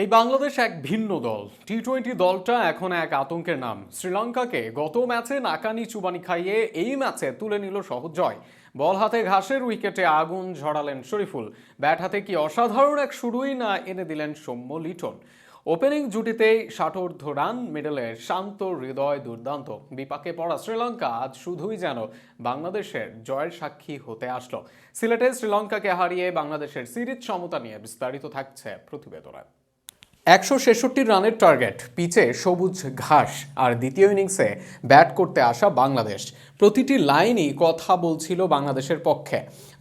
এই বাংলাদেশ এক ভিন্ন দল। টি-20 দলটা এখন এক আতঙ্কের নাম। শ্রীলঙ্কাকে গত ম্যাচে নাকানি চুবানি খাইয়ে এই ম্যাচে তুলে নিল সহজ জয়। বল হাতে ঘাসের উইকেটে আগুন ঝরালেন শরীফুল। ব্যাট হাতে কি অসাধারণ এক শুরুই না এনে দিলেন সৌম্য লিটন। ওপেনিং জুটিতেই ষাটোর্ধ্ব রান, মিডলে শান্ত হৃদয় দুর্দান্ত। বিপাকে পড়া শ্রীলঙ্কা আজ শুধুই যেন বাংলাদেশের জয়ের সাক্ষী হতে আসলো। সিলেটে শ্রীলঙ্কাকে হারিয়ে বাংলাদেশের সিরিজ সমতা নিয়ে বিস্তারিত থাকছে প্রতিবেদনে। 166 রানের টার্গেট, পিচে সবুজ ঘাস আর দ্বিতীয় ইনিংসে ব্যাট করতে আসা বাংলাদেশ। প্রতিটি লাইনই কথা বলছিল বাংলাদেশের পক্ষে।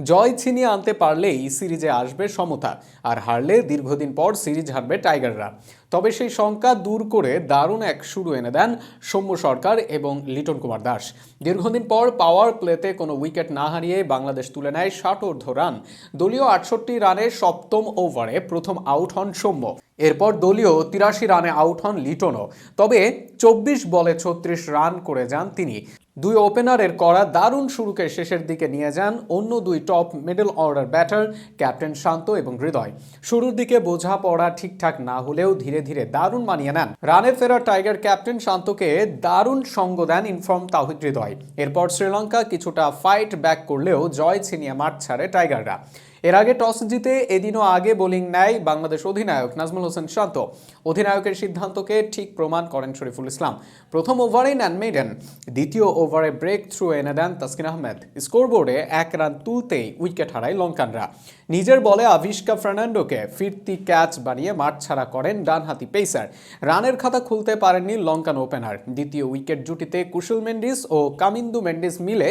জয় ছিনিয়ে আনতে পারলেই সিরিজে আসবে সমতা, আর হারলে দীর্ঘদিন পর সিরিজ হারবে টাইগাররা। তবে সেই শঙ্কা দূর করে দারুণ এক শুরু এনে দেন সৌম্য সরকার এবং লিটন কুমার দাস। দীর্ঘদিন পর পাওয়ার প্লেতে কোনো উইকেট না হারিয়ে বাংলাদেশ তুলে নেয় ষাটোর্ধ্ব রান। দলীয় 68 রানের সপ্তম ওভারে প্রথম আউট হন সৌম্য। এরপর দলীয় 83 রানে আউট হন লিটনও। তবে 24 বলে 36 রান করে যান তিনি। দুই ওপেনারের করা দারুণ শুরুকে শেষের দিকে নিয়ে যান অন্য দুই top middle order batter captain Shanto এবং হৃদয়। শুরুর দিকে বোঝাপড়া ঠিকঠাক না হলেও ধীরে ধীরে দারুণ মানিয়ে নেন। রানে ফেরা টাইগার ক্যাপ্টেন শান্তকে দারুণ সঙ্গ দেন ইনফর্ম তাওহিদ হৃদয়। এরপর শ্রীলঙ্কা কিছুটা ফাইট ব্যাক করলেও জয় ছিনিয়ে মাঠ ছাড়ে টাইগাররা। এর আগে টস জিতে এদিনও আগে বোলিং নেয় বাংলাদেশ অধিনায়ক নাজমুল হোসেন শান্ত। অধিনায়কের সিদ্ধান্তকে ঠিক প্রমাণ করেন শরীফুল ইসলাম। প্রথম ওভারেই নেন মেডেন, দ্বিতীয় ওভারে ব্রেক থ্রু এনে দেন তাসকিন আহমেদ। স্কোরবোর্ডে 1 রান তুলতেই উইকেট হারায় লঙ্কানরা। নিজের বলে আভিষ্কা ফার্নান্ডোকে ফিরতি ক্যাচ বানিয়ে মাঠ ছাড়া করেন ডানহাতি পেসার। রানের খাতা খুলতে পারেননি লঙ্কান ওপেনার। দ্বিতীয় উইকেট জুটিতে কুশল মেন্ডিস ও কামিন্দু মেন্ডিস মিলে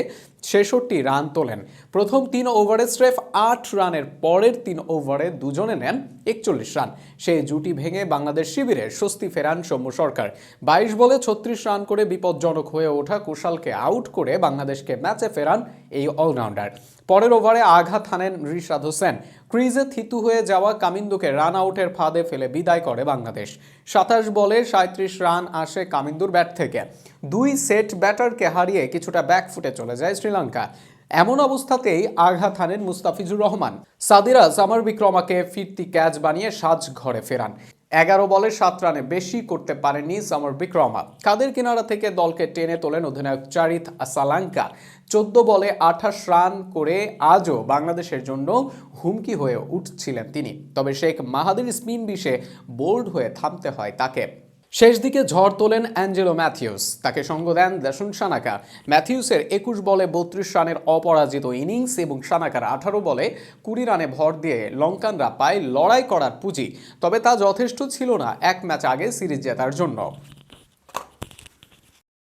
66 রান তোলেন। প্রথম 3 ওভারে স্রেফ 8 রানের পরের 3 ওভারে দুজনে নেন 41 রান। সেই জুটি ভেঙে বাংলাদেশ শিবিরে স্বস্তি ফেরান সৌম্য সরকার। 22 বলে 36 রান করে বিপজ্জনক হয়ে ওঠা কুশালকে আউট করে বাংলাদেশকে ম্যাচে ফেরান এই অলরাউন্ডার। পরের ওভারে আঘাত হানেন রিশাদ হোসেন। ক্রিজে থিতু হয়ে যাওয়া কামিন্দুকে রান আউটের ফাঁদে ফেলে বিদায় করে বাংলাদেশ। 27 বলে 37 রান আসে কামিন্দুর ব্যাট থেকে। 2 সেট ব্যাটারকে হারিয়ে কিছুটা ব্যাকফুটে চলে যায় শ্রীলঙ্কা। এমন অবস্থাতেই আঘাত হানেন মুস্তাফিজুর রহমান। সাদিরা সামার বিক্রমাকে ফিরতি ক্যাচ বানিয়ে সাজ ঘরে ফেরান। 11 বলে 7 রানে বেশি করতে পারেননি সামার বিক্রমা। কাদের কিনারা থেকে দলকে টেনে তোলেন অধিনায়ক চারিত আসালাঙ্কা। 14 বলে 28 রান করে আজও বাংলাদেশের জন্য হুমকি হয়ে উঠছিলেন তিনি। তবে শেখ মাহাদির স্পিন বিষে বোল্ড হয়ে থামতে হয় তাকে। শেষ দিকে ঝড় তোলেন অ্যাঞ্জেলো ম্যাথিউস, তাকে সঙ্গ দেন দেশন সানাকা। ম্যাথিউসের 21 বলে 32 রানের অপরাজিত ইনিংস এবং সানাকার 18 বলে 20 রানে ভর দিয়ে লঙ্কানরা পায় লড়াই করার পুঁজি। তবে তা যথেষ্ট ছিল না এক ম্যাচ আগে সিরিজ জেতার জন্য।